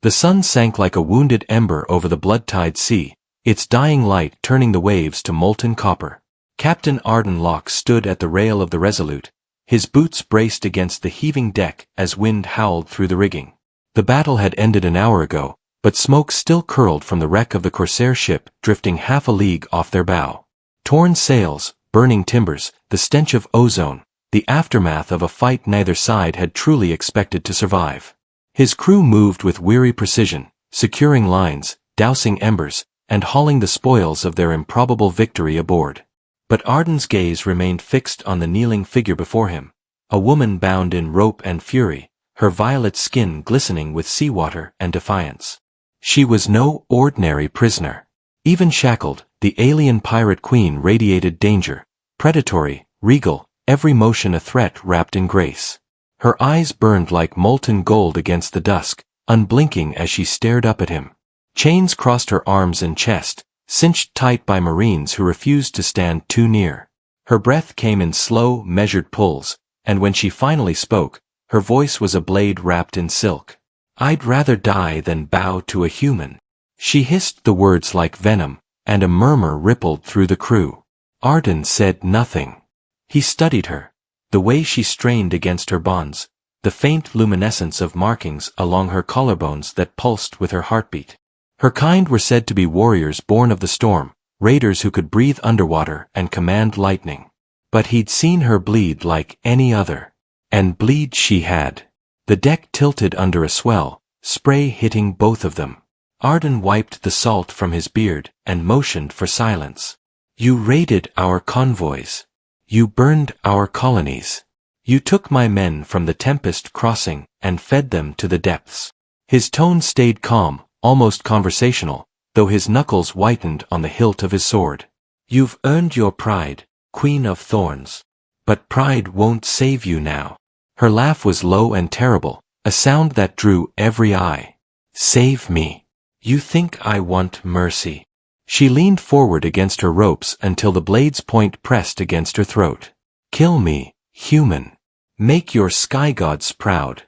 The sun sank like a wounded ember over the blood-tide sea, its dying light turning the waves to molten copper. Captain Arden Locke stood at the rail of the Resolute, his boots braced against the heaving deck as wind howled through the rigging. The battle had ended an hour ago, but smoke still curled from the wreck of the corsair ship drifting half a league off their bow. Torn sails, burning timbers, the stench of ozone, the aftermath of a fight neither side had truly expected to survive. His crew moved with weary precision, securing lines, dousing embers, and hauling the spoils of their improbable victory aboard. But Arden's gaze remained fixed on the kneeling figure before him, a woman bound in rope and fury, her violet skin glistening with seawater and defiance. She was no ordinary prisoner. Even shackled, the alien pirate queen radiated danger, predatory, regal, every motion a threat wrapped in grace. Her eyes burned like molten gold against the dusk, unblinking as she stared up at him. Chains crossed her arms and chest, cinched tight by Marines who refused to stand too near. Her breath came in slow, measured pulls, and when she finally spoke, her voice was a blade wrapped in silk. "I'd rather die than bow to a human." She hissed the words like venom, and a murmur rippled through the crew. Arden said nothing. He studied her, the way she strained against her bonds, the faint luminescence of markings along her collarbones that pulsed with her heartbeat. Her kind were said to be warriors born of the storm, raiders who could breathe underwater and command lightning. But he'd seen her bleed like any other. And bleed she had. The deck tilted under a swell, spray hitting both of them. Arden wiped the salt from his beard and motioned for silence. "You raided our convoys. You burned our colonies. You took my men from the Tempest Crossing and fed them to the depths." His tone stayed calm, almost conversational, though his knuckles whitened on the hilt of his sword. "You've earned your pride, Queen of Thorns. But pride won't save you now." Her laugh was low and terrible, a sound that drew every eye. "Save me. You think I want mercy." She leaned forward against her ropes until the blade's point pressed against her throat. "Kill me, human. Make your sky gods proud."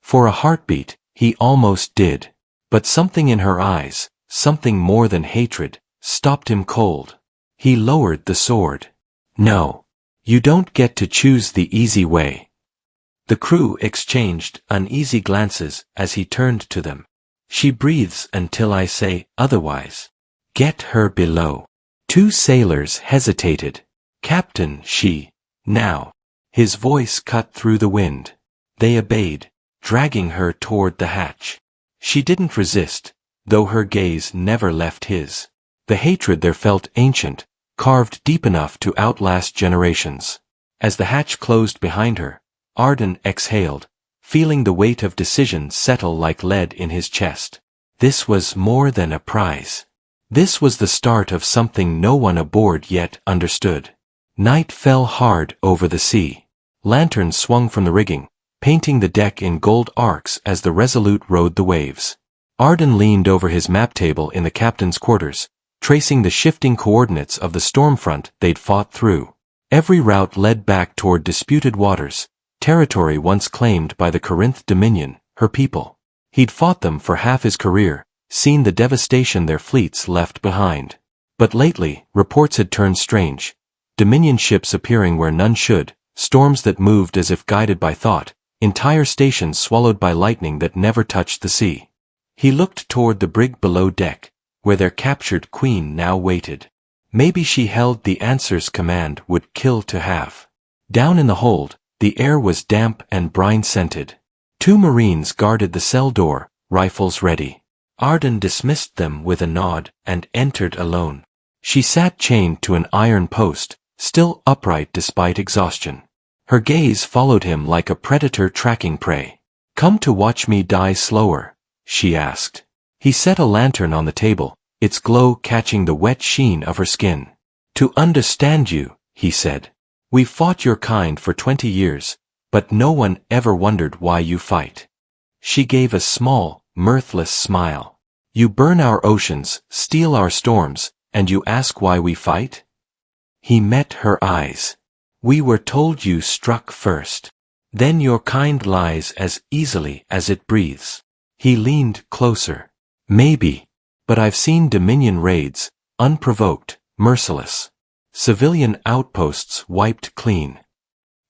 For a heartbeat, he almost did. But something in her eyes, something more than hatred, stopped him cold. He lowered the sword. "No. You don't get to choose the easy way." The crew exchanged uneasy glances as he turned to them. "She breathes until I say otherwise. Get her below." Two sailors hesitated. "Captain, she, now." His voice cut through the wind. They obeyed, dragging her toward the hatch. She didn't resist, though her gaze never left his. The hatred there felt ancient, carved deep enough to outlast generations. As the hatch closed behind her, Arden exhaled, feeling the weight of decision settle like lead in his chest. This was more than a prize. This was the start of something no one aboard yet understood. Night fell hard over the sea. Lanterns swung from the rigging, painting the deck in gold arcs as the Resolute rode the waves. Arden leaned over his map table in the captain's quarters, tracing the shifting coordinates of the storm front they'd fought through. Every route led back toward disputed waters, territory once claimed by the Corinth Dominion, her people. He'd fought them for half his career, seen the devastation their fleets left behind. But lately, reports had turned strange. Dominion ships appearing where none should, storms that moved as if guided by thought, entire stations swallowed by lightning that never touched the sea. He looked toward the brig below deck, where their captured queen now waited. Maybe she held the answer's command would kill to have. Down in the hold, the air was damp and brine-scented. Two Marines guarded the cell door, rifles ready. Arden dismissed them with a nod and entered alone. She sat chained to an iron post, still upright despite exhaustion. Her gaze followed him like a predator tracking prey. "Come to watch me die slower?" she asked. He set a lantern on the table, its glow catching the wet sheen of her skin. "To understand you," he said. "We've fought your kind for 20 years, but no one ever wondered why you fight." She gave a small, mirthless smile. "You burn our oceans, steal our storms, and you ask why we fight?" He met her eyes. "We were told you struck first. Then your kind lies as easily as it breathes." He leaned closer. Maybe. But I've seen Dominion raids, unprovoked, merciless. Civilian outposts wiped clean.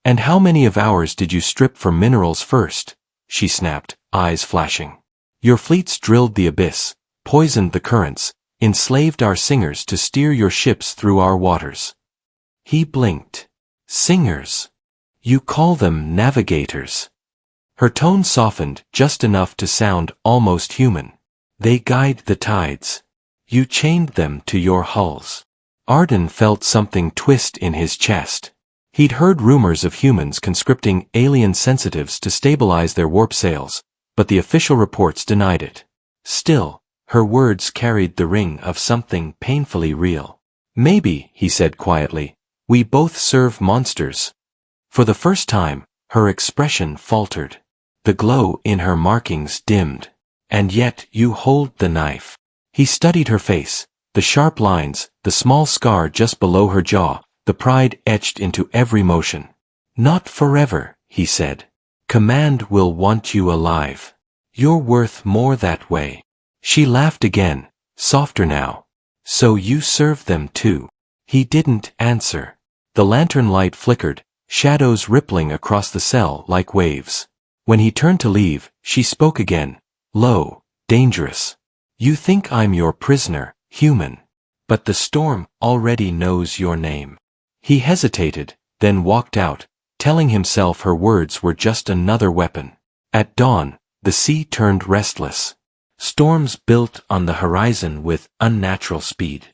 And how many of ours did you strip for minerals first? She snapped, eyes flashing. Your fleets drilled the abyss, poisoned the currents, enslaved our singers to steer your ships through our waters. He blinked. Singers? You call them navigators. Her tone softened just enough to sound almost human. They guide the tides. You chained them to your hulls. Arden felt something twist in his chest. He'd heard rumors of humans conscripting alien sensitives to stabilize their warp sails, but the official reports denied it. Still, her words carried the ring of something painfully real. Maybe, he said quietly, we both serve monsters. For the first time, her expression faltered. The glow in her markings dimmed. And yet you hold the knife. He studied her face, the sharp lines, the small scar just below her jaw, the pride etched into every motion. Not forever, he said. Command will want you alive. You're worth more that way. She laughed again, softer now. So you serve them too. He didn't answer. The lantern light flickered, shadows rippling across the cell like waves. When he turned to leave, she spoke again, low, dangerous. You think I'm your prisoner, human. But the storm already knows your name. He hesitated, then walked out, telling himself her words were just another weapon. At dawn, the sea turned restless. Storms built on the horizon with unnatural speed.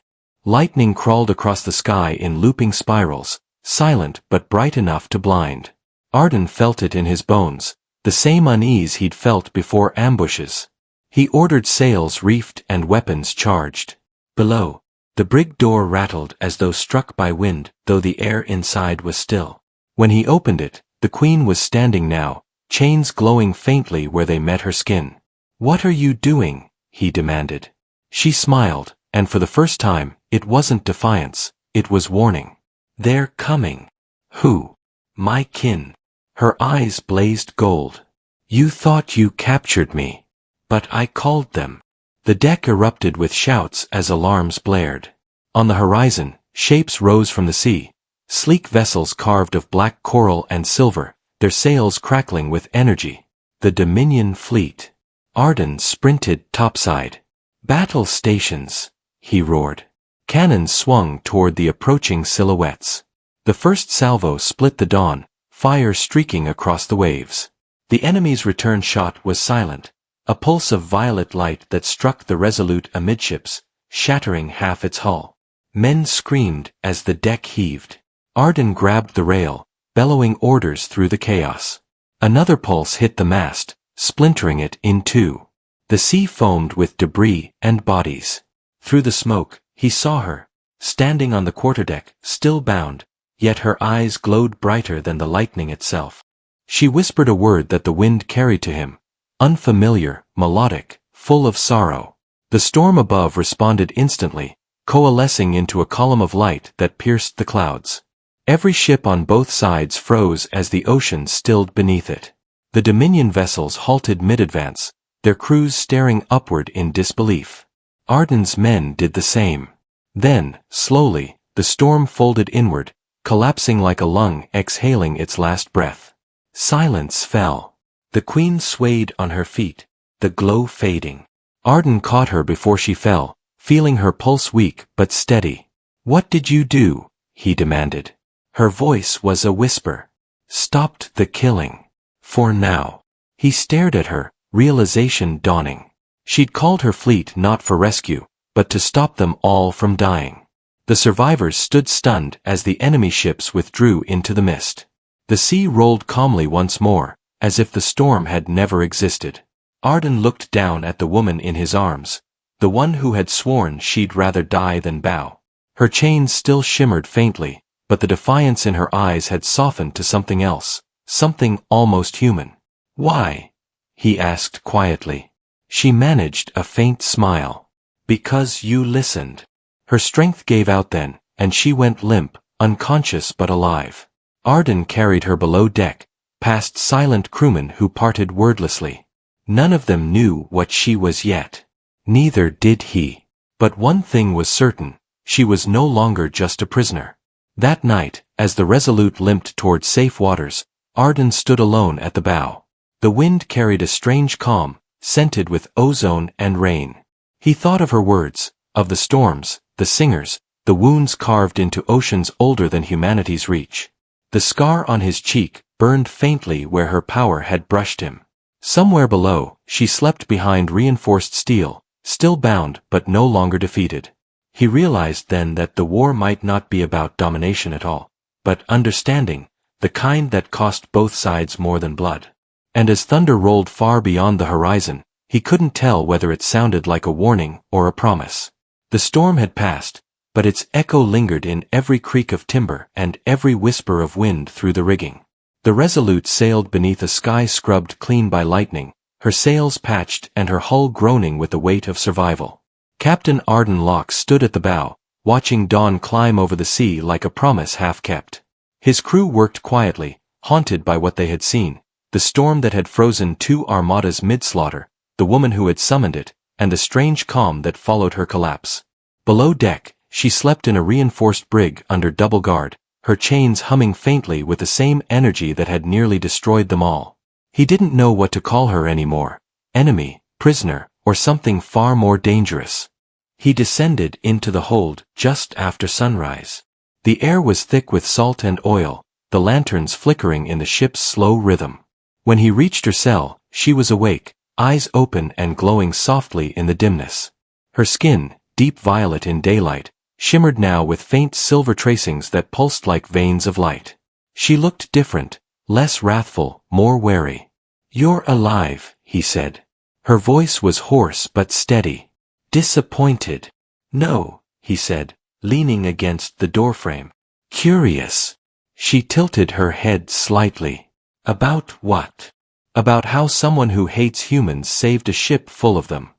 Lightning crawled across the sky in looping spirals, silent but bright enough to blind. Arden felt it in his bones, the same unease he'd felt before ambushes. He ordered sails reefed and weapons charged. Below, the brig door rattled as though struck by wind, though the air inside was still. When he opened it, the Queen was standing now, chains glowing faintly where they met her skin. What are you doing? He demanded. She smiled, and for the first time, it wasn't defiance, it was warning. They're coming. Who? My kin. Her eyes blazed gold. You thought you captured me. But I called them. The deck erupted with shouts as alarms blared. On the horizon, shapes rose from the sea, sleek vessels carved of black coral and silver, their sails crackling with energy. The Dominion fleet. Arden sprinted topside. Battle stations, he roared. Cannons swung toward the approaching silhouettes. The first salvo split the dawn, fire streaking across the waves. The enemy's return shot was silent, a pulse of violet light that struck the Resolute amidships, shattering half its hull. Men screamed as the deck heaved. Arden grabbed the rail, bellowing orders through the chaos. Another pulse hit the mast, splintering it in two. The sea foamed with debris and bodies. Through the smoke, he saw her, standing on the quarterdeck, still bound, yet her eyes glowed brighter than the lightning itself. She whispered a word that the wind carried to him, unfamiliar, melodic, full of sorrow. The storm above responded instantly, coalescing into a column of light that pierced the clouds. Every ship on both sides froze as the ocean stilled beneath it. The Dominion vessels halted mid-advance, their crews staring upward in disbelief. Arden's men did the same. Then, slowly, the storm folded inward, collapsing like a lung exhaling its last breath. Silence fell. The Queen swayed on her feet, the glow fading. Arden caught her before she fell, feeling her pulse weak but steady. What did you do? He demanded. Her voice was a whisper. Stopped the killing. For now. He stared at her, realization dawning. She'd called her fleet not for rescue, but to stop them all from dying. The survivors stood stunned as the enemy ships withdrew into the mist. The sea rolled calmly once more, as if the storm had never existed. Arden looked down at the woman in his arms, the one who had sworn she'd rather die than bow. Her chains still shimmered faintly, but the defiance in her eyes had softened to something else, something almost human. Why? He asked quietly. She managed a faint smile. Because you listened. Her strength gave out then, and she went limp, unconscious but alive. Arden carried her below deck, past silent crewmen who parted wordlessly. None of them knew what she was yet. Neither did he. But one thing was certain, she was no longer just a prisoner. That night, as the Resolute limped toward safe waters, Arden stood alone at the bow. The wind carried a strange calm, scented with ozone and rain. He thought of her words, of the storms, the singers, the wounds carved into oceans older than humanity's reach. The scar on his cheek burned faintly where her power had brushed him. Somewhere below, she slept behind reinforced steel, still bound but no longer defeated. He realized then that the war might not be about domination at all, but understanding, the kind that cost both sides more than blood. And as thunder rolled far beyond the horizon, he couldn't tell whether it sounded like a warning or a promise. The storm had passed, but its echo lingered in every creak of timber and every whisper of wind through the rigging. The Resolute sailed beneath a sky scrubbed clean by lightning, her sails patched and her hull groaning with the weight of survival. Captain Arden Locke stood at the bow, watching dawn climb over the sea like a promise half kept. His crew worked quietly, haunted by what they had seen, the storm that had frozen two armadas mid-slaughter, the woman who had summoned it, and the strange calm that followed her collapse. Below deck, she slept in a reinforced brig under double guard, her chains humming faintly with the same energy that had nearly destroyed them all. He didn't know what to call her anymore, enemy, prisoner, or something far more dangerous. He descended into the hold just after sunrise. The air was thick with salt and oil, the lanterns flickering in the ship's slow rhythm. When he reached her cell, she was awake, eyes open and glowing softly in the dimness. Her skin, deep violet in daylight, shimmered now with faint silver tracings that pulsed like veins of light. She looked different, less wrathful, more wary. "You're alive," he said. Her voice was hoarse but steady. "Disappointed?" "No," he said, leaning against the doorframe. "Curious." She tilted her head slightly. "About what?" "About how someone who hates humans saved a ship full of them."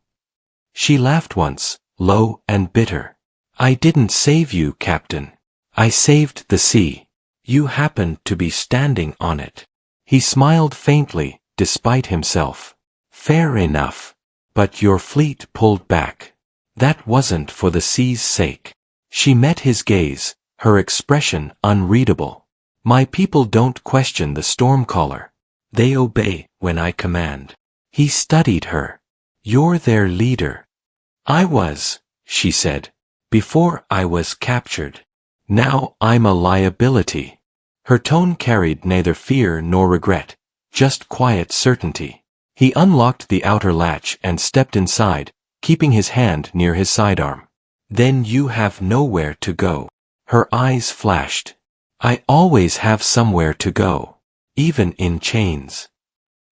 She laughed once, low and bitter. "I didn't save you, Captain. I saved the sea. You happened to be standing on it." He smiled faintly, despite himself. "Fair enough. But your fleet pulled back. That wasn't for the sea's sake." She met his gaze, her expression unreadable. "My people don't question the stormcaller. They obey when I command." He studied her. "You're their leader." "I was," she said, "before I was captured. Now I'm a liability." Her tone carried neither fear nor regret, just quiet certainty. He unlocked the outer latch and stepped inside, keeping his hand near his sidearm. "Then you have nowhere to go." Her eyes flashed. "I always have somewhere to go. Even in chains."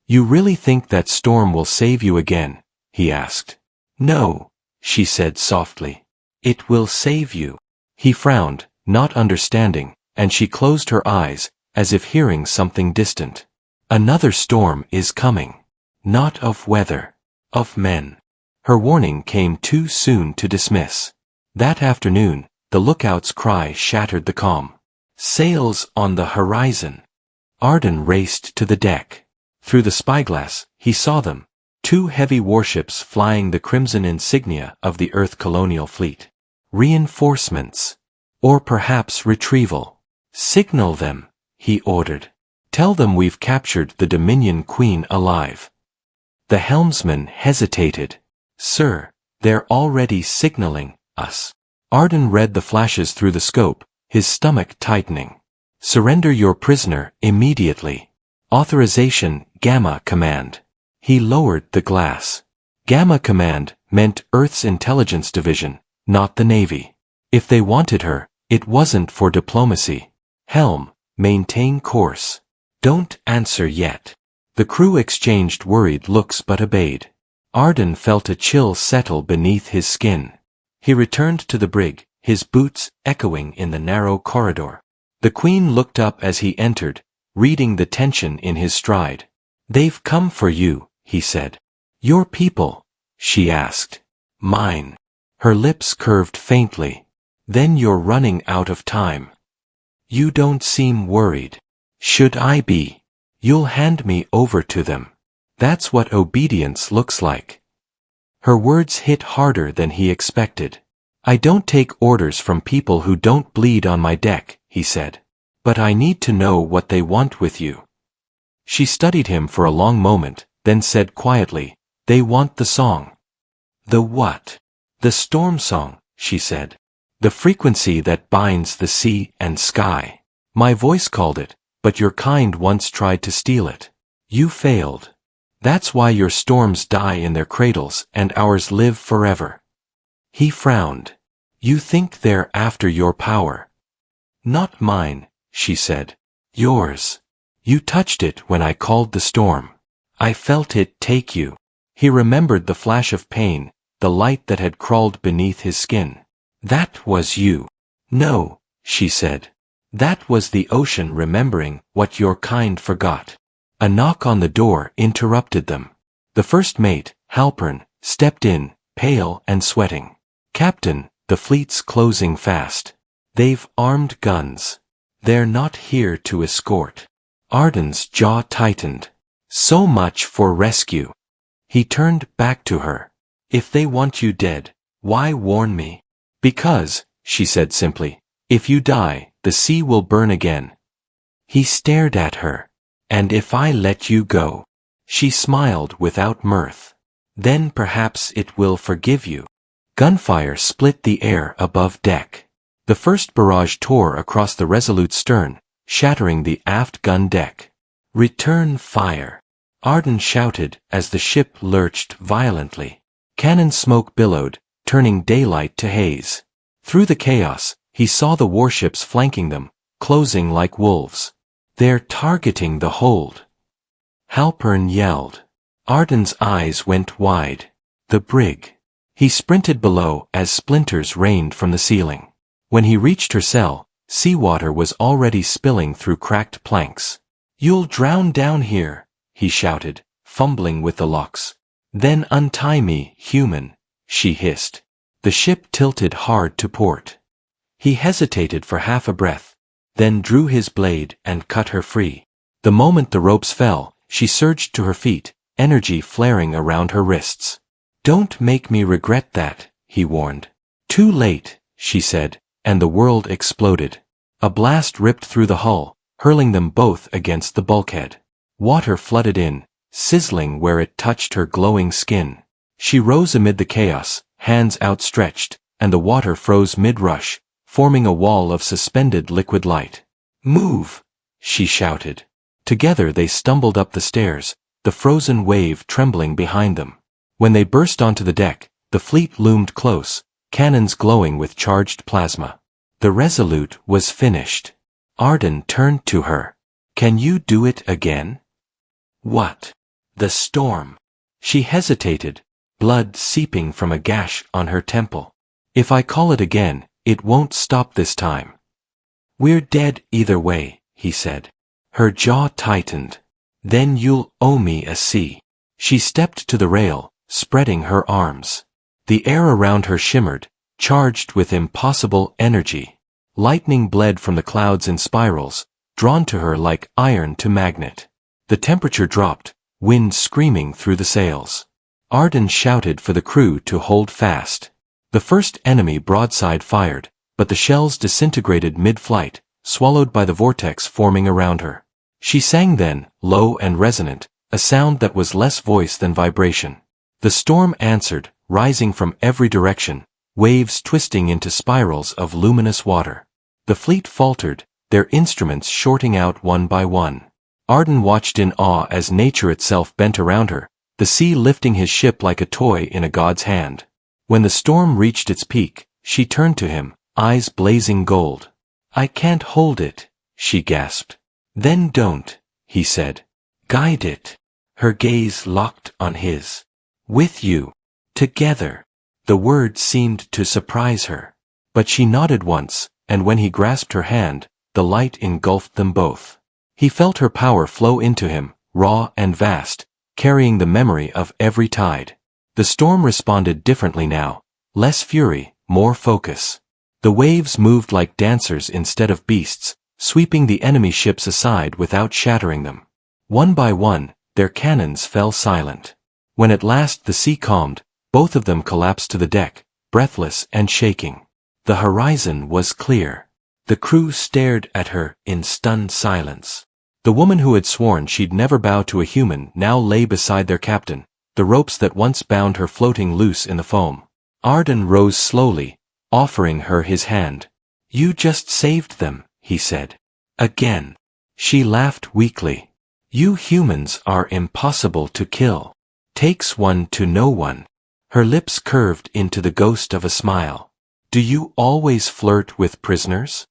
"You really think that storm will save you again?" he asked. "No," she said softly. "It will save you." He frowned, not understanding, and she closed her eyes, as if hearing something distant. "Another storm is coming. Not of weather. Of men." Her warning came too soon to dismiss. That afternoon, the lookout's cry shattered the calm. "Sails on the horizon." Arden raced to the deck. Through the spyglass, he saw them, two heavy warships flying the crimson insignia of the Earth colonial fleet. Reinforcements. Or perhaps retrieval. "Signal them," he ordered. "Tell them we've captured the Dominion Queen alive." The helmsman hesitated. "Sir, they're already signaling us." Arden read the flashes through the scope, his stomach tightening. "Surrender your prisoner immediately. Authorization, Gamma Command." He lowered the glass. Gamma Command meant Earth's Intelligence Division, not the Navy. If they wanted her, it wasn't for diplomacy. "Helm, maintain course. Don't answer yet." The crew exchanged worried looks but obeyed. Arden felt a chill settle beneath his skin. He returned to the brig, his boots echoing in the narrow corridor. The Queen looked up as he entered, reading the tension in his stride. "They've come for you," he said. "Your people?" she asked. "Mine." Her lips curved faintly. "Then you're running out of time." "You don't seem worried." "Should I be? You'll hand me over to them." That's what obedience looks like. Her words hit harder than he expected. I don't take orders from people who don't bleed on my deck, he said. But I need to know what they want with you. She studied him for a long moment, then said quietly, they want the song. The what? The storm song, she said. The frequency that binds the sea and sky. My voice called it, but your kind once tried to steal it. You failed. That's why your storms die in their cradles and ours live forever. He frowned. You think they're after your power. Not mine, she said. Yours. You touched it when I called the storm. I felt it take you. He remembered the flash of pain, the light that had crawled beneath his skin. That was you. No, she said. That was the ocean remembering what your kind forgot. A knock on the door interrupted them. The first mate, Halpern, stepped in, pale and sweating. Captain, the fleet's closing fast. They've armed guns. They're not here to escort. Arden's jaw tightened. So much for rescue. He turned back to her. If they want you dead, why warn me? Because, she said simply, if you die, the sea will burn again. He stared at her. And if I let you go? She smiled without mirth. Then perhaps it will forgive you. Gunfire split the air above deck. The first barrage tore across the Resolute's stern, shattering the aft gun deck. Return fire! Arden shouted as the ship lurched violently. Cannon smoke billowed, turning daylight to haze. Through the chaos, he saw the warships flanking them, closing like wolves. They're targeting the hold. Halpern yelled. Arden's eyes went wide. The brig. He sprinted below as splinters rained from the ceiling. When he reached her cell, seawater was already spilling through cracked planks. You'll drown down here, he shouted, fumbling with the locks. Then untie me, human, she hissed. The ship tilted hard to port. He hesitated for half a breath, then drew his blade and cut her free. The moment the ropes fell, she surged to her feet, energy flaring around her wrists. Don't make me regret that, he warned. Too late, she said, and the world exploded. A blast ripped through the hull, hurling them both against the bulkhead. Water flooded in, sizzling where it touched her glowing skin. She rose amid the chaos, hands outstretched, and the water froze mid-rush, forming a wall of suspended liquid light. Move! She shouted. Together they stumbled up the stairs, the frozen wave trembling behind them. When they burst onto the deck, the fleet loomed close, cannons glowing with charged plasma. The Resolute was finished. Arden turned to her. Can you do it again? What? The storm. She hesitated, blood seeping from a gash on her temple. If I call it again, it won't stop this time. We're dead either way, he said. Her jaw tightened. Then you'll owe me a sea. She stepped to the rail, spreading her arms. The air around her shimmered, charged with impossible energy. Lightning bled from the clouds in spirals, drawn to her like iron to magnet. The temperature dropped, wind screaming through the sails. Arden shouted for the crew to hold fast. The first enemy broadside fired, but the shells disintegrated mid-flight, swallowed by the vortex forming around her. She sang then, low and resonant, a sound that was less voice than vibration. The storm answered, rising from every direction, waves twisting into spirals of luminous water. The fleet faltered, their instruments shorting out one by one. Arden watched in awe as nature itself bent around her, the sea lifting his ship like a toy in a god's hand. When the storm reached its peak, she turned to him, eyes blazing gold. I can't hold it, she gasped. Then don't, he said. Guide it. Her gaze locked on his. With you. Together. The word seemed to surprise her. But she nodded once, and when he grasped her hand, the light engulfed them both. He felt her power flow into him, raw and vast, carrying the memory of every tide. The storm responded differently now, less fury, more focus. The waves moved like dancers instead of beasts, sweeping the enemy ships aside without shattering them. One by one, their cannons fell silent. When at last the sea calmed, both of them collapsed to the deck, breathless and shaking. The horizon was clear. The crew stared at her in stunned silence. The woman who had sworn she'd never bow to a human now lay beside their captain, the ropes that once bound her floating loose in the foam. Arden rose slowly, offering her his hand. "You just saved them," he said. "Again." She laughed weakly. "You humans are impossible to kill. Takes one to know one." Her lips curved into the ghost of a smile. "Do you always flirt with prisoners?"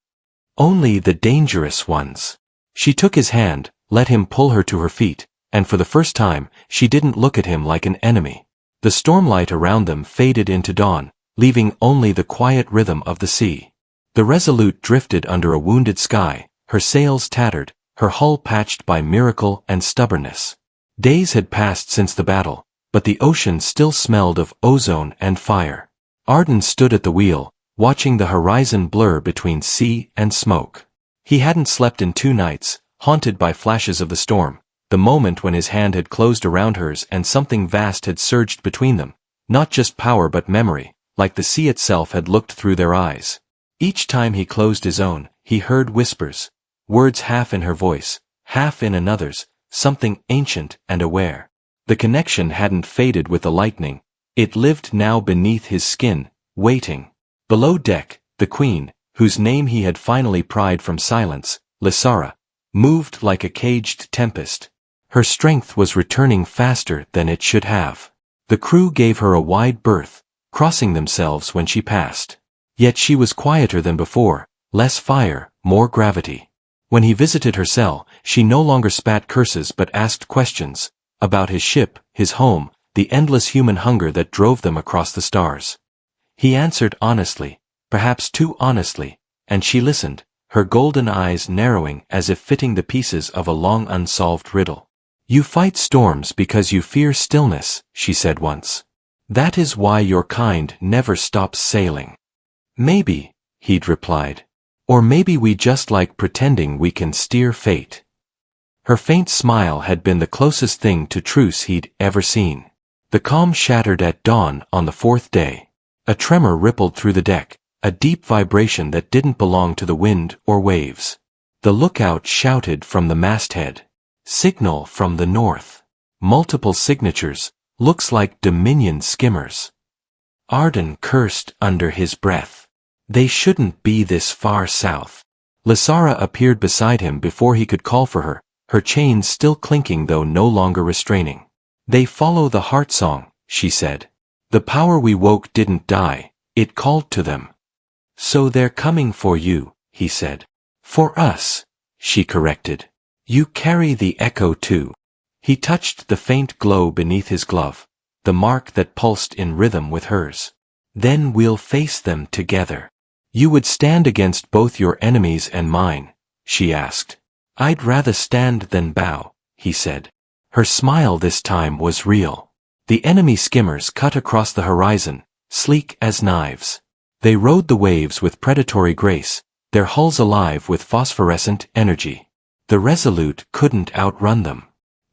"Only the dangerous ones." She took his hand, let him pull her to her feet, and for the first time, she didn't look at him like an enemy. The stormlight around them faded into dawn, leaving only the quiet rhythm of the sea. The Resolute drifted under a wounded sky, her sails tattered, her hull patched by miracle and stubbornness. Days had passed since the battle, but the ocean still smelled of ozone and fire. Arden stood at the wheel, watching the horizon blur between sea and smoke. He hadn't slept in 2 nights, haunted by flashes of the storm, the moment when his hand had closed around hers and something vast had surged between them, not just power but memory, like the sea itself had looked through their eyes. Each time he closed his own, he heard whispers, words half in her voice, half in another's, something ancient and aware. The connection hadn't faded with the lightning, it lived now beneath his skin, waiting. Below deck, the queen, whose name he had finally pried from silence, Lysara, moved like a caged tempest. Her strength was returning faster than it should have. The crew gave her a wide berth, crossing themselves when she passed. Yet she was quieter than before, less fire, more gravity. When he visited her cell, she no longer spat curses but asked questions, about his ship, his home, the endless human hunger that drove them across the stars. He answered honestly, perhaps too honestly, and she listened, her golden eyes narrowing as if fitting the pieces of a long unsolved riddle. "You fight storms because you fear stillness," she said once. "That is why your kind never stops sailing." "Maybe," he'd replied. "Or maybe we just like pretending we can steer fate." Her faint smile had been the closest thing to truce he'd ever seen. The calm shattered at dawn on the 4th day. A tremor rippled through the deck, a deep vibration that didn't belong to the wind or waves. The lookout shouted from the masthead. "Signal from the north." Multiple signatures, looks like Dominion skimmers. Arden cursed under his breath. They shouldn't be this far south. Lysara appeared beside him before he could call for her chains still clinking though no longer restraining. "They follow the heart song," she said. "The power we woke didn't die, it called to them." "So they're coming for you," he said. "For us," she corrected. "You carry the echo too." He touched the faint glow beneath his glove, the mark that pulsed in rhythm with hers. "Then we'll face them together." "You would stand against both your enemies and mine?" she asked. "I'd rather stand than bow," he said. Her smile this time was real. The enemy skimmers cut across the horizon, sleek as knives. They rode the waves with predatory grace, their hulls alive with phosphorescent energy. The Resolute couldn't outrun them.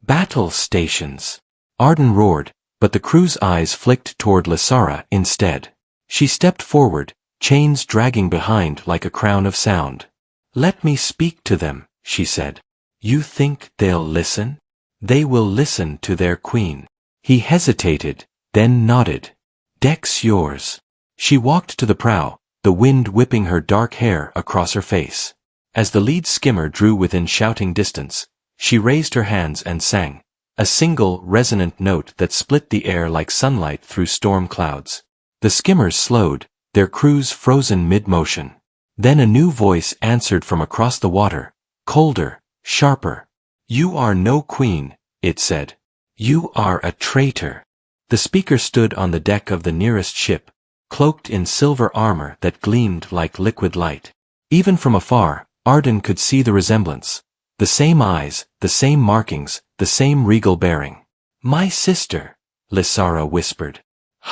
"Battle stations!" Arden roared, but the crew's eyes flicked toward Lysara instead. She stepped forward, chains dragging behind like a crown of sound. "Let me speak to them," she said. "You think they'll listen?" "They will listen to their queen." He hesitated, then nodded. "Deck's yours." She walked to the prow, the wind whipping her dark hair across her face. As the lead skimmer drew within shouting distance, she raised her hands and sang, a single resonant note that split the air like sunlight through storm clouds. The skimmers slowed, their crews frozen mid-motion. Then a new voice answered from across the water, colder, sharper. "You are no queen," it said. "You are a traitor." The speaker stood on the deck of the nearest ship, cloaked in silver armor that gleamed like liquid light. Even from afar, Arden could see the resemblance. The same eyes, the same markings, the same regal bearing. "My sister," Lysara whispered.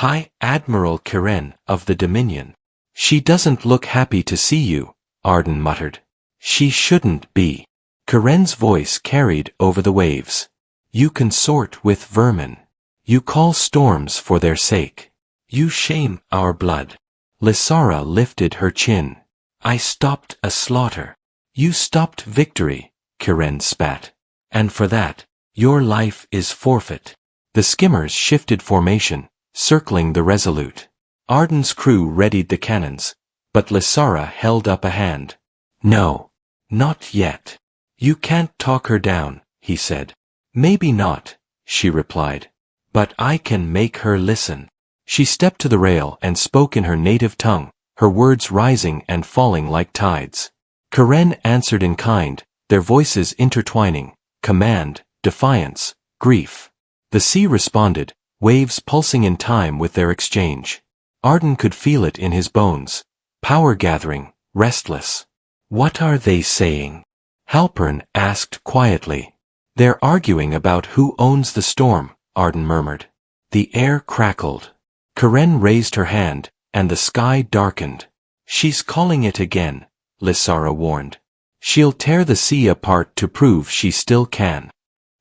"High Admiral Kiren of the Dominion." "She doesn't look happy to see you," Arden muttered. "She shouldn't be." Kiren's voice carried over the waves. You consort with vermin. You call storms for their sake. You shame our blood. Lysara lifted her chin. I stopped a slaughter. You stopped victory, Kiren spat. And for that, your life is forfeit. The skimmers shifted formation, circling the Resolute. Arden's crew readied the cannons, but Lysara held up a hand. No, not yet. You can't talk her down, he said. Maybe not, she replied. But I can make her listen. She stepped to the rail and spoke in her native tongue, her words rising and falling like tides. Kiren answered in kind, their voices intertwining, command, defiance, grief. The sea responded, waves pulsing in time with their exchange. Arden could feel it in his bones. Power gathering, restless. What are they saying? Halpern asked quietly. They're arguing about who owns the storm, Arden murmured. The air crackled. Kiren raised her hand, and the sky darkened. She's calling it again, Lysara warned. She'll tear the sea apart to prove she still can.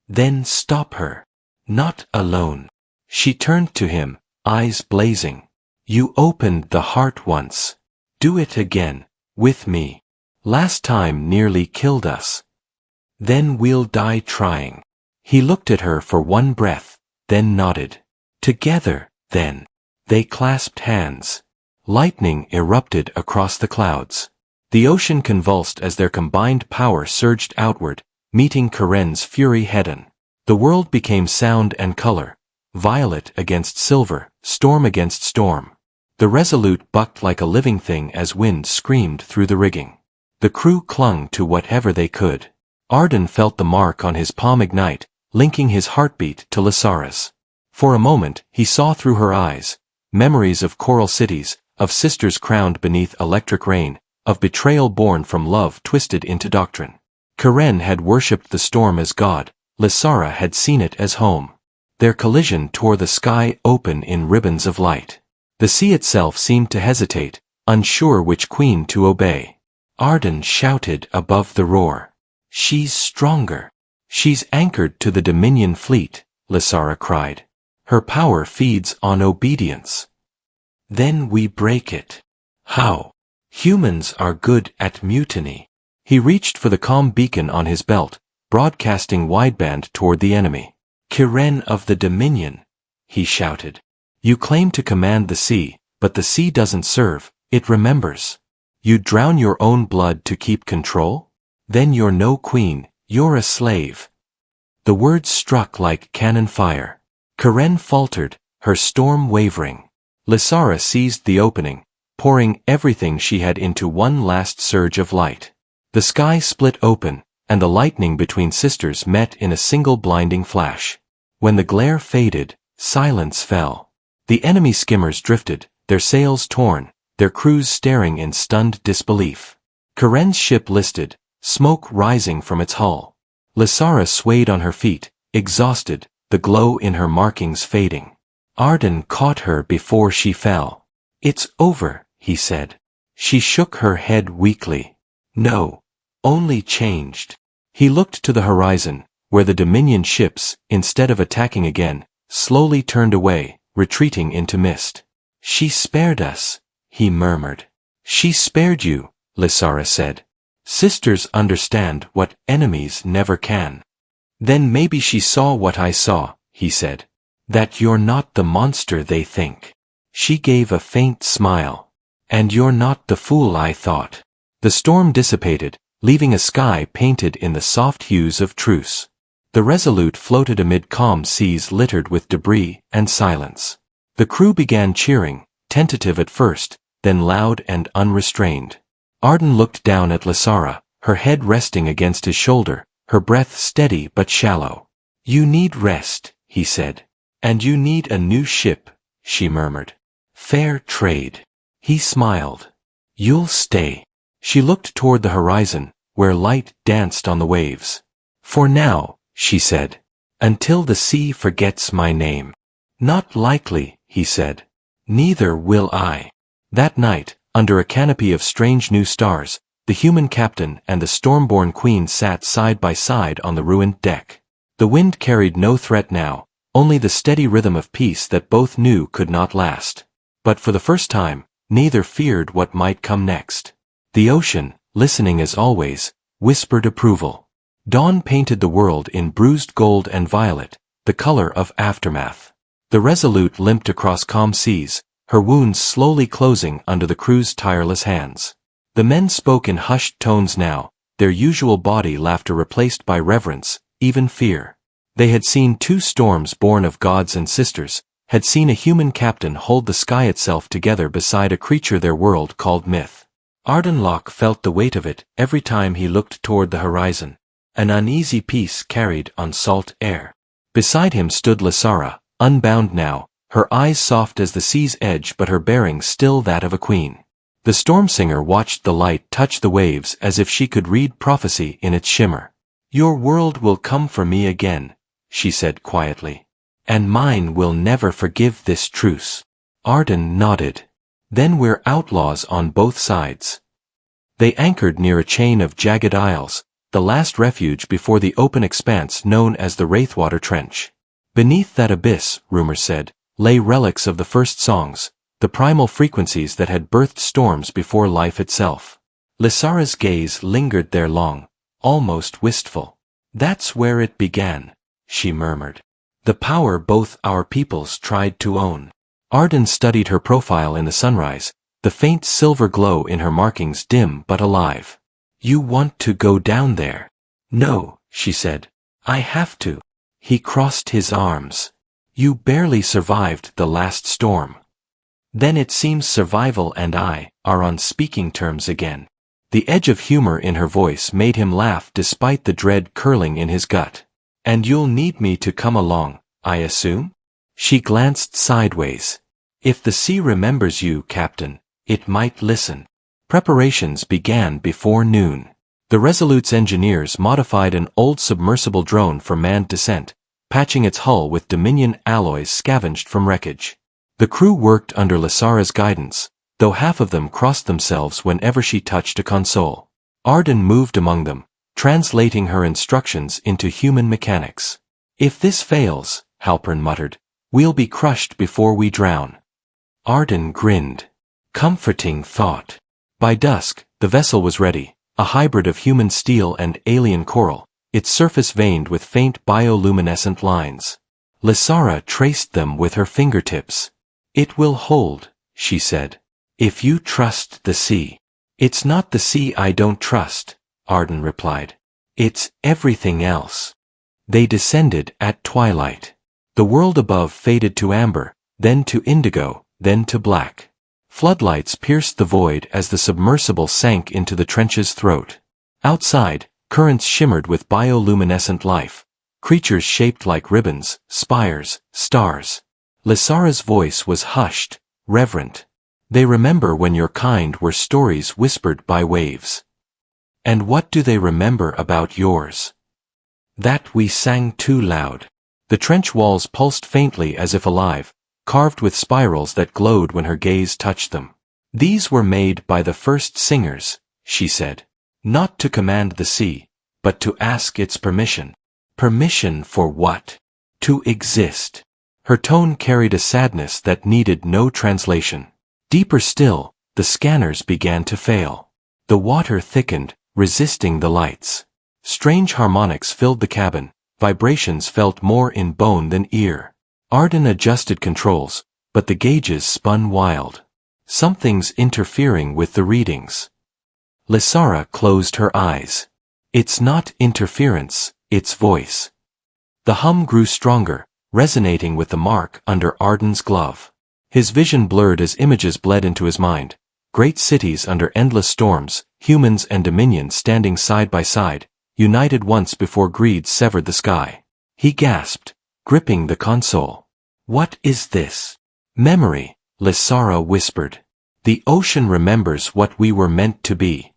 Then stop her. Not alone. She turned to him, eyes blazing. You opened the heart once. Do it again, with me. Last time nearly killed us. Then we'll die trying. He looked at her for one breath, then nodded. Together, then. They clasped hands. Lightning erupted across the clouds. The ocean convulsed as their combined power surged outward, meeting Kiren's fury head-on. The world became sound and color, violet against silver, storm against storm. The Resolute bucked like a living thing as wind screamed through the rigging. The crew clung to whatever they could. Arden felt the mark on his palm ignite, linking his heartbeat to Lysara's. For a moment, he saw through her eyes, memories of coral cities, of sisters crowned beneath electric rain, of betrayal born from love twisted into doctrine. Kiren had worshipped the storm as god, Lysara had seen it as home. Their collision tore the sky open in ribbons of light. The sea itself seemed to hesitate, unsure which queen to obey. Arden shouted above the roar. She's stronger. She's anchored to the Dominion fleet, Lysara cried. Her power feeds on obedience. Then we break it. How? Humans are good at mutiny. He reached for the comm beacon on his belt, broadcasting wideband toward the enemy. Kiren of the Dominion, he shouted. You claim to command the sea, but the sea doesn't serve, it remembers. You drown your own blood to keep control? Then you're no queen, you're a slave. The words struck like cannon fire. Kiren faltered, her storm wavering. Lysara seized the opening, pouring everything she had into one last surge of light. The sky split open, and the lightning between sisters met in a single blinding flash. When the glare faded, silence fell. The enemy skimmers drifted, their sails torn, their crews staring in stunned disbelief. Kiren's ship listed, smoke rising from its hull. Lysara swayed on her feet, exhausted, the glow in her markings fading. Arden caught her before she fell. It's over, he said. She shook her head weakly. No, only changed. He looked to the horizon, where the Dominion ships, instead of attacking again, slowly turned away, retreating into mist. She spared us, he murmured. She spared you, Lysara said. Sisters understand what enemies never can. Then maybe she saw what I saw, he said. That you're not the monster they think. She gave a faint smile. And you're not the fool I thought. The storm dissipated, leaving a sky painted in the soft hues of truce. The Resolute floated amid calm seas littered with debris and silence. The crew began cheering, tentative at first, then loud and unrestrained. Arden looked down at Lysara, her head resting against his shoulder, her breath steady but shallow. You need rest, he said. And you need a new ship, she murmured. Fair trade. He smiled. You'll stay. She looked toward the horizon, where light danced on the waves. For now, she said. Until the sea forgets my name. Not likely, he said. Neither will I. That night, under a canopy of strange new stars, the human captain and the storm-born queen sat side by side on the ruined deck. The wind carried no threat now, only the steady rhythm of peace that both knew could not last. But for the first time, neither feared what might come next. The ocean, listening as always, whispered approval. Dawn painted the world in bruised gold and violet, the color of aftermath. The Resolute limped across calm seas, her wounds slowly closing under the crew's tireless hands. The men spoke in hushed tones now, their usual body laughter replaced by reverence, even fear. They had seen 2 storms born of gods and sisters, had seen a human captain hold the sky itself together beside a creature their world called myth. Arden felt the weight of it every time he looked toward the horizon. An uneasy peace carried on salt air. Beside him stood Lysara, unbound now, her eyes soft as the sea's edge but her bearing still that of a queen. The storm-singer watched the light touch the waves as if she could read prophecy in its shimmer. "Your world will come for me again," she said quietly. "And mine will never forgive this truce." Arden nodded. "Then we're outlaws on both sides." They anchored near a chain of jagged isles, the last refuge before the open expanse known as the Wraithwater Trench. Beneath that abyss, rumor said, lay relics of the first songs, the primal frequencies that had birthed storms before life itself. Lysara's gaze lingered there long, almost wistful. "That's where it began," she murmured. "The power both our peoples tried to own." Arden studied her profile in the sunrise, the faint silver glow in her markings dim but alive. "You want to go down there?" "No," she said. "I have to." He crossed his arms. "You barely survived the last storm." "Then it seems survival and I are on speaking terms again." The edge of humor in her voice made him laugh despite the dread curling in his gut. "And you'll need me to come along, I assume?" She glanced sideways. "If the sea remembers you, Captain, it might listen." Preparations began before noon. The Resolute's engineers modified an old submersible drone for manned descent, patching its hull with Dominion alloys scavenged from wreckage. The crew worked under Lysara's guidance, though half of them crossed themselves whenever she touched a console. Arden moved among them, translating her instructions into human mechanics. "If this fails," Halpern muttered, "we'll be crushed before we drown." Arden grinned. Comforting thought. By dusk, the vessel was ready, a hybrid of human steel and alien coral, its surface veined with faint bioluminescent lines. Lysara traced them with her fingertips. "It will hold," she said. "If you trust the sea." "It's not the sea I don't trust," Arden replied. "It's everything else." They descended at twilight. The world above faded to amber, then to indigo, then to black. Floodlights pierced the void as the submersible sank into the trench's throat. Outside, currents shimmered with bioluminescent life, creatures shaped like ribbons, spires, stars. Lysara's voice was hushed, reverent. "They remember when your kind were stories whispered by waves." "And what do they remember about yours?" "That we sang too loud." The trench walls pulsed faintly as if alive, carved with spirals that glowed when her gaze touched them. "These were made by the first singers," she said. "Not to command the sea, but to ask its permission." "Permission for what?" "To exist." Her tone carried a sadness that needed no translation. Deeper still, the scanners began to fail. The water thickened, resisting the lights. Strange harmonics filled the cabin, vibrations felt more in bone than ear. Arden adjusted controls, but the gauges spun wild. "Something's interfering with the readings." Lysara closed her eyes. "It's not interference, it's voice." The hum grew stronger, resonating with the mark under Arden's glove. His vision blurred as images bled into his mind. Great cities under endless storms, humans and Dominion standing side by side, united once before greed severed the sky. He gasped, gripping the console. "What is this?" "Memory," Lysara whispered. "The ocean remembers what we were meant to be."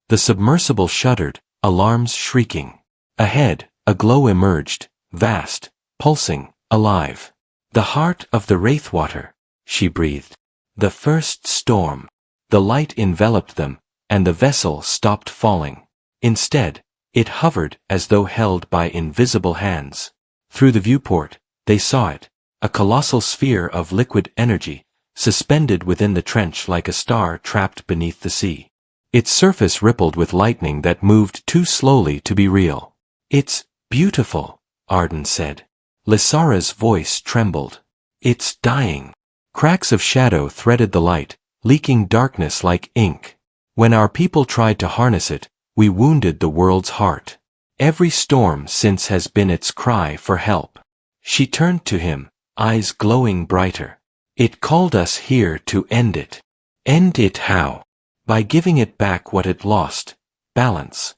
The submersible shuddered, alarms shrieking. Ahead, a glow emerged, vast, pulsing, alive. "The heart of the Wraithwater," she breathed. "The first storm." The light enveloped them, and the vessel stopped falling. Instead, It hovered as though held by invisible hands. Through the viewport, they saw it, a colossal sphere of liquid energy, suspended within the trench like a star trapped beneath the sea. Its surface rippled with lightning that moved too slowly to be real. "It's beautiful," Arden said. Lysara's voice trembled. "It's dying." Cracks of shadow threaded the light, leaking darkness like ink. "When our people tried to harness it, we wounded the world's heart. Every storm since has been its cry for help." She turned to him, eyes glowing brighter. "It called us here to end it." "End it how?" "By giving it back what it lost, balance."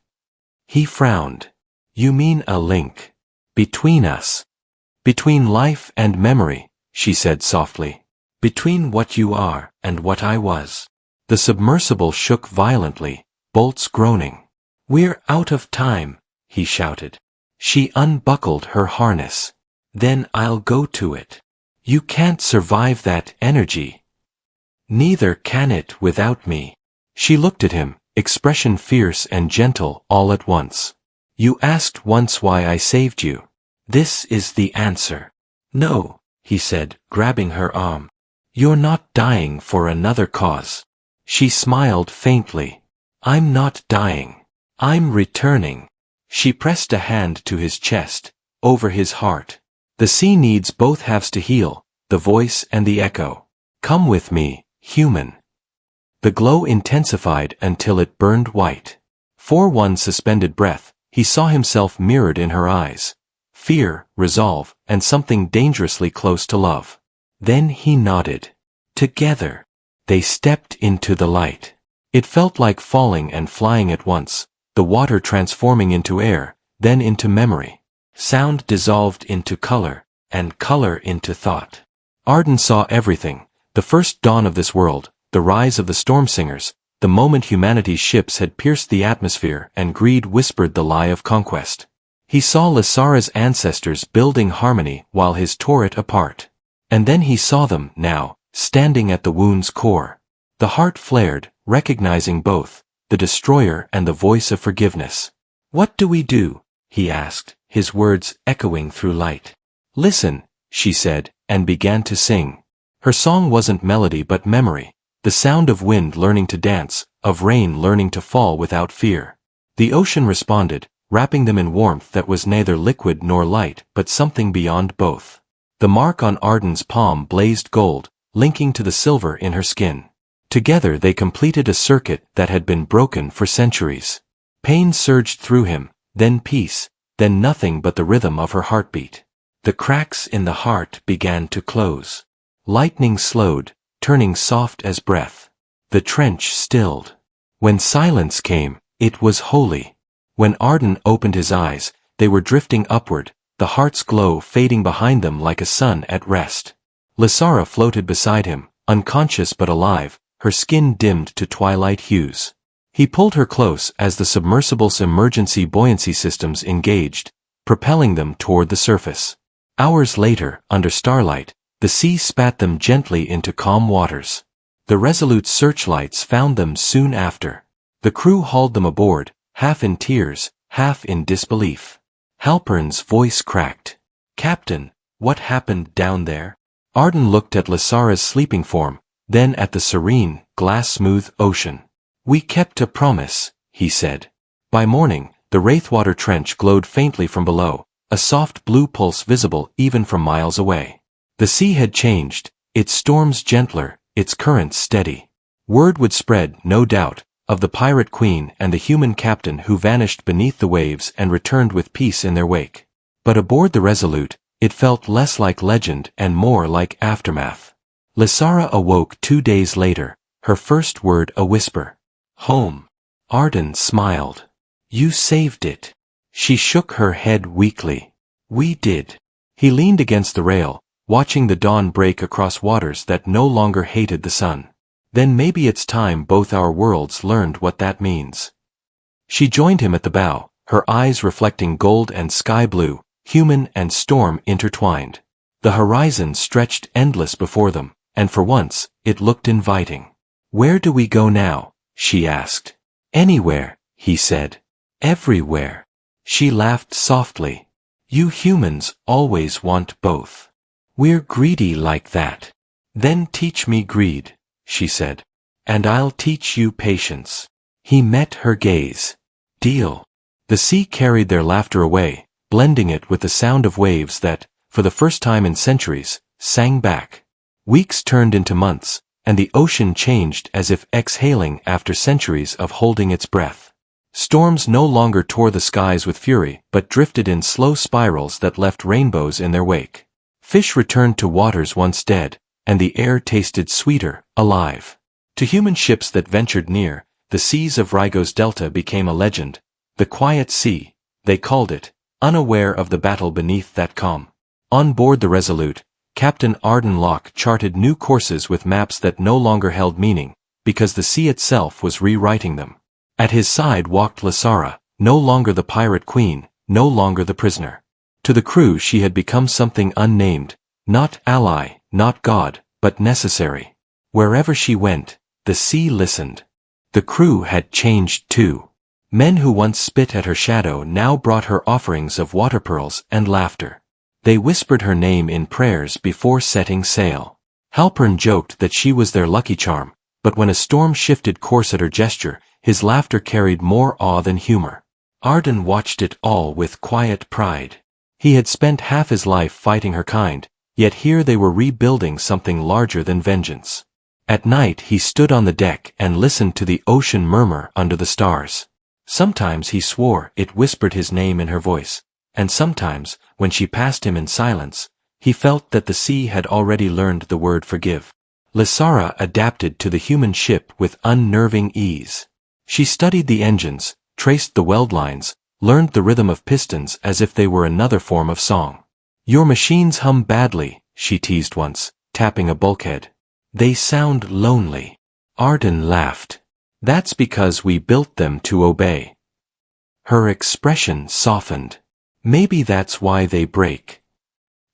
He frowned. "You mean a link between us?" "Between life and memory," she said softly. "Between what you are and what I was." The submersible shook violently, bolts groaning. "We're out of time," he shouted. She unbuckled her harness. "Then I'll go to it." "You can't survive that energy." "Neither can it without me." She looked at him, expression fierce and gentle all at once. "You asked once why I saved you. This is the answer." "No," he said, grabbing her arm. "You're not dying for another cause." She smiled faintly. "I'm not dying. I'm returning." She pressed a hand to his chest, over his heart. "The sea needs both halves to heal, the voice and the echo. Come with me, human." The glow intensified until it burned white. For one suspended breath, he saw himself mirrored in her eyes. Fear, resolve, and something dangerously close to love. Then he nodded. Together, they stepped into the light. It felt like falling and flying at once, the water transforming into air, then into memory. Sound dissolved into color, and color into thought. Arden saw everything, the first dawn of this world, the rise of the storm singers, the moment humanity's ships had pierced the atmosphere and greed whispered the lie of conquest. He saw Lysara's ancestors building harmony while his tore it apart. And then he saw them, now, standing at the wound's core. The heart flared, recognizing both, the destroyer and the voice of forgiveness. "What do we do?" he asked, his words echoing through light. "Listen," she said, and began to sing. Her song wasn't melody but memory. The sound of wind learning to dance, of rain learning to fall without fear. The ocean responded, wrapping them in warmth that was neither liquid nor light but something beyond both. The mark on Arden's palm blazed gold, linking to the silver in her skin. Together they completed a circuit that had been broken for centuries. Pain surged through him, then peace, then nothing but the rhythm of her heartbeat. The cracks in the heart began to close. Lightning slowed, turning soft as breath. The trench stilled. When silence came, it was holy. When Arden opened his eyes, they were drifting upward, the heart's glow fading behind them like a sun at rest. Lysara floated beside him, unconscious but alive, her skin dimmed to twilight hues. He pulled her close as the submersible's emergency buoyancy systems engaged, propelling them toward the surface. Hours later, under starlight, the sea spat them gently into calm waters. The Resolute's searchlights found them soon after. The crew hauled them aboard, half in tears, half in disbelief. Halpern's voice cracked. "Captain, what happened down there?" Arden looked at Lysara's sleeping form, then at the serene, glass-smooth ocean. "We kept a promise," he said. By morning, the Wraithwater Trench glowed faintly from below, a soft blue pulse visible even from miles away. The sea had changed, its storms gentler, its currents steady. Word would spread, no doubt, of the pirate queen and the human captain who vanished beneath the waves and returned with peace in their wake. But aboard the Resolute, it felt less like legend and more like aftermath. Lysara awoke 2 days later, her first word a whisper. "Home." Arden smiled. "You saved it." She shook her head weakly. "We did." He leaned against the rail, watching the dawn break across waters that no longer hated the sun. "Then maybe it's time both our worlds learned what that means." She joined him at the bow, her eyes reflecting gold and sky blue, human and storm intertwined. The horizon stretched endless before them, and for once, it looked inviting. "Where do we go now?" she asked. "Anywhere," he said. "Everywhere." She laughed softly. You humans always want both. We're greedy like that. Then teach me greed, she said. And I'll teach you patience. He met her gaze. Deal. The sea carried their laughter away, blending it with the sound of waves that, for the first time in centuries, sang back. Weeks turned into months, and the ocean changed as if exhaling after centuries of holding its breath. Storms no longer tore the skies with fury, but drifted in slow spirals that left rainbows in their wake. Fish returned to waters once dead, and the air tasted sweeter, alive. To human ships that ventured near, the seas of Rygo's delta became a legend. The quiet sea, they called it, unaware of the battle beneath that calm. On board the Resolute, Captain Arden Locke charted new courses with maps that no longer held meaning, because the sea itself was rewriting them. At his side walked Lysara, no longer the pirate queen, no longer the prisoner. To the crew she had become something unnamed, not ally, not god, but necessary. Wherever she went, the sea listened. The crew had changed too. Men who once spit at her shadow now brought her offerings of water pearls and laughter. They whispered her name in prayers before setting sail. Halpern joked that she was their lucky charm, but when a storm shifted course at her gesture, his laughter carried more awe than humor. Arden watched it all with quiet pride. He had spent half his life fighting her kind, yet here they were rebuilding something larger than vengeance. At night he stood on the deck and listened to the ocean murmur under the stars. Sometimes he swore it whispered his name in her voice, and sometimes, when she passed him in silence, he felt that the sea had already learned the word forgive. Lysara adapted to the human ship with unnerving ease. She studied the engines, traced the weld lines, learned the rhythm of pistons as if they were another form of song. Your machines hum badly, she teased once, tapping a bulkhead. They sound lonely. Arden laughed. That's because we built them to obey. Her expression softened. Maybe that's why they break.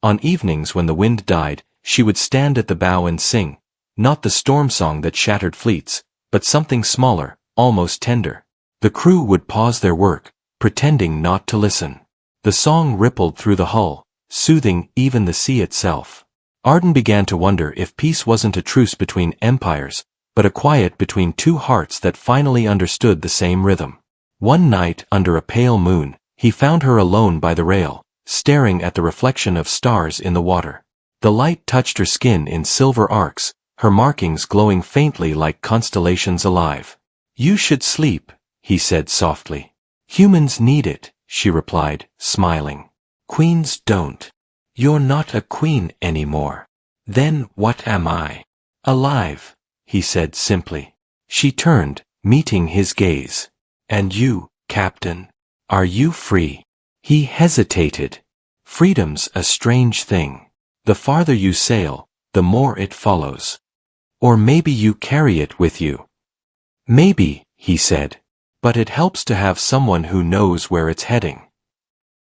On evenings when the wind died, she would stand at the bow and sing, not the storm song that shattered fleets, but something smaller, almost tender. The crew would pause their work, pretending not to listen. The song rippled through the hull, soothing even the sea itself. Arden began to wonder if peace wasn't a truce between empires, but a quiet between two hearts that finally understood the same rhythm. One night, under a pale moon, he found her alone by the rail, staring at the reflection of stars in the water. The light touched her skin in silver arcs, her markings glowing faintly like constellations alive. You should sleep, he said softly. Humans need it, she replied, smiling. Queens don't. You're not a queen anymore. Then what am I? Alive, he said simply. She turned, meeting his gaze. And you, Captain, are you free? He hesitated. Freedom's a strange thing. The farther you sail, the more it follows. Or maybe you carry it with you. Maybe, he said. But it helps to have someone who knows where it's heading.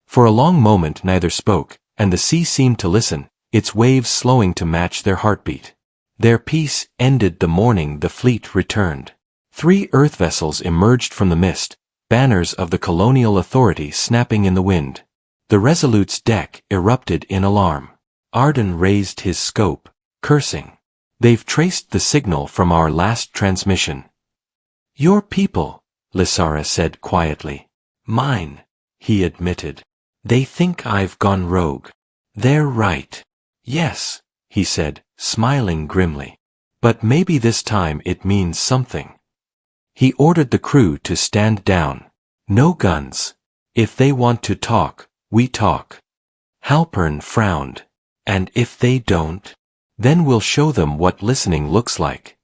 For a long moment neither spoke, and the sea seemed to listen, its waves slowing to match their heartbeat. Their peace ended the morning the fleet returned. 3 Earth vessels emerged from the mist, banners of the colonial authority snapping in the wind. The Resolute's deck erupted in alarm. Arden raised his scope, cursing. They've traced the signal from our last transmission. Your people, Lysara said quietly. Mine, he admitted. They think I've gone rogue. They're right. Yes, he said, smiling grimly. But maybe this time it means something. He ordered the crew to stand down. No guns. If they want to talk, we talk. Halpern frowned. And if they don't, then we'll show them what listening looks like.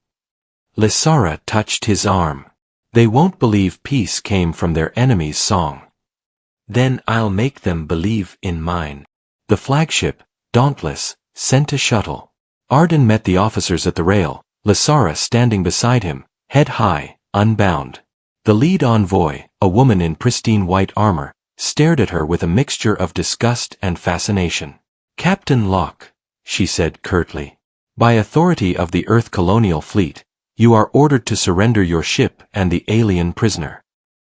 Lysara touched his arm. They won't believe peace came from their enemy's song. Then I'll make them believe in mine. The flagship, dauntless, sent a shuttle. Arden met the officers at the rail, Lysara standing beside him, head high, unbound. The lead envoy, a woman in pristine white armor, stared at her with a mixture of disgust and fascination. Captain Locke, she said curtly. By authority of the Earth Colonial Fleet, you are ordered to surrender your ship and the alien prisoner.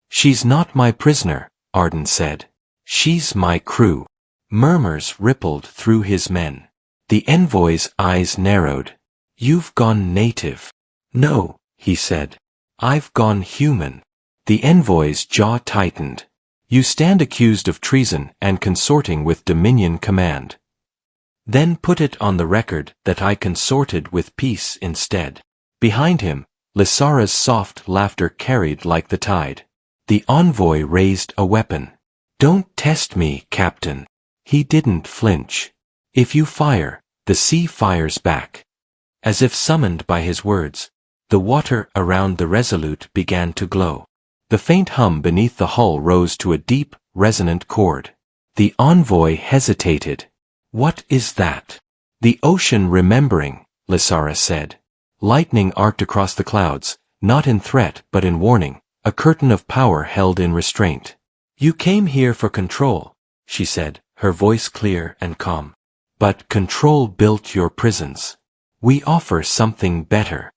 She's not my prisoner, Arden said. She's my crew. Murmurs rippled through his men. The envoy's eyes narrowed. You've gone native. No, he said. I've gone human. The envoy's jaw tightened. You stand accused of treason and consorting with Dominion Command. Then put it on the record that I consorted with peace instead. Behind him, Lysara's soft laughter carried like the tide. The envoy raised a weapon. Don't test me, Captain. He didn't flinch. If you fire, the sea fires back. As if summoned by his words, the water around the Resolute began to glow. The faint hum beneath the hull rose to a deep, resonant chord. The envoy hesitated. What is that? The ocean remembering, Lysara said. Lightning arced across the clouds, not in threat but in warning, a curtain of power held in restraint. You came here for control, she said, her voice clear and calm. But control built your prisons. We offer something better.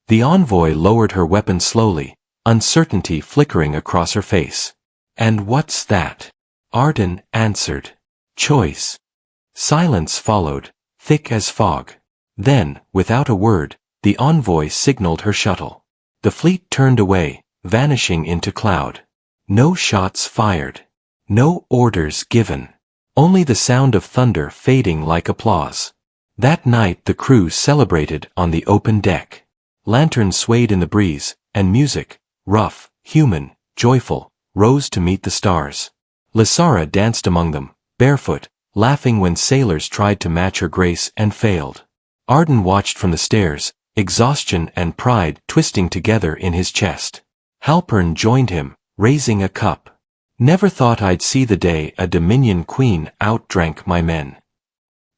The envoy lowered her weapon slowly, uncertainty flickering across her face. And what's that? Arden answered. Choice. Silence followed, thick as fog. Then, without a word, the envoy signaled her shuttle. The fleet turned away, vanishing into cloud. No shots fired. No orders given. Only the sound of thunder fading like applause. That night the crew celebrated on the open deck. Lanterns swayed in the breeze, and music, rough, human, joyful, rose to meet the stars. Lysara danced among them, barefoot, laughing when sailors tried to match her grace and failed. Arden watched from the stairs, exhaustion and pride twisting together in his chest. Halpern joined him, raising a cup. Never thought I'd see the day a Dominion queen outdrank my men.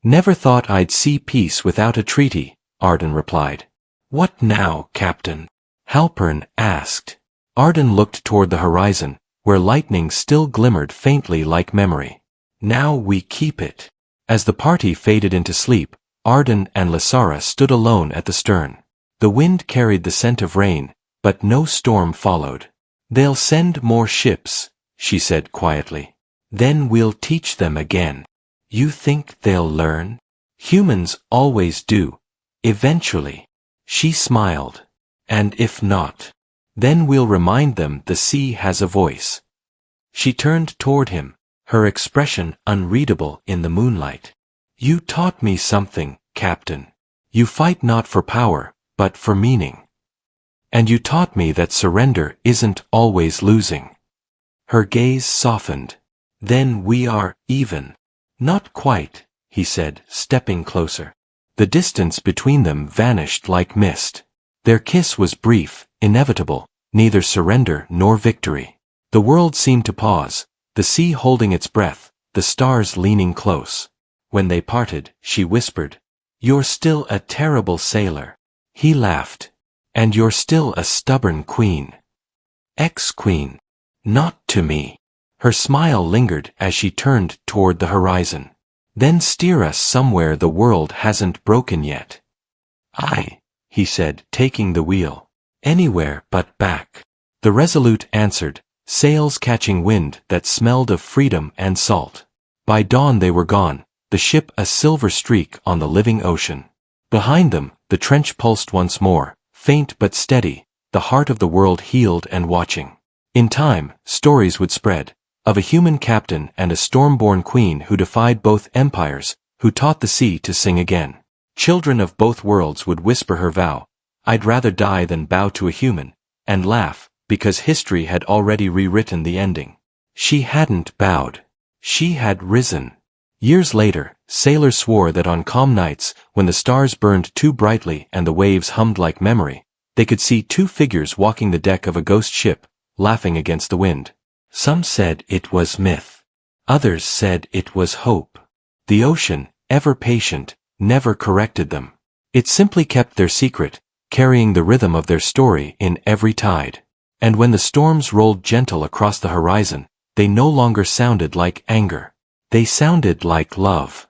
Never thought I'd see peace without a treaty, Arden replied. What now, Captain? Halpern asked. Arden looked toward the horizon, where lightning still glimmered faintly like memory. Now we keep it. As the party faded into sleep, Arden and Lysara stood alone at the stern. The wind carried the scent of rain, but no storm followed. They'll send more ships, she said quietly. Then we'll teach them again. You think they'll learn? Humans always do. Eventually. She smiled. And if not, then we'll remind them the sea has a voice. She turned toward him, her expression unreadable in the moonlight. You taught me something, Captain. You fight not for power, but for meaning. And you taught me that surrender isn't always losing. Her gaze softened. Then we are even. Not quite, he said, stepping closer. The distance between them vanished like mist. Their kiss was brief, inevitable, neither surrender nor victory. The world seemed to pause, the sea holding its breath, the stars leaning close. When they parted, she whispered, You're still a terrible sailor. He laughed. And you're still a stubborn queen. Ex-queen. Not to me. Her smile lingered as she turned toward the horizon. Then steer us somewhere the world hasn't broken yet. Aye, he said, taking the wheel. Anywhere but back. The Resolute answered, sails catching wind that smelled of freedom and salt. By dawn they were gone, the ship a silver streak on the living ocean. Behind them, the trench pulsed once more, faint but steady, the heart of the world healed and watching. In time, stories would spread, of a human captain and a storm-born queen who defied both empires, who taught the sea to sing again. Children of both worlds would whisper her vow, I'd rather die than bow to a human, and laugh, because history had already rewritten the ending. She hadn't bowed. She had risen. Years later, sailors swore that on calm nights, when the stars burned too brightly and the waves hummed like memory, they could see two figures walking the deck of a ghost ship, laughing against the wind. Some said it was myth. Others said it was hope. The ocean, ever patient, never corrected them. It simply kept their secret, carrying the rhythm of their story in every tide. And when the storms rolled gentle across the horizon, they no longer sounded like anger. They sounded like love.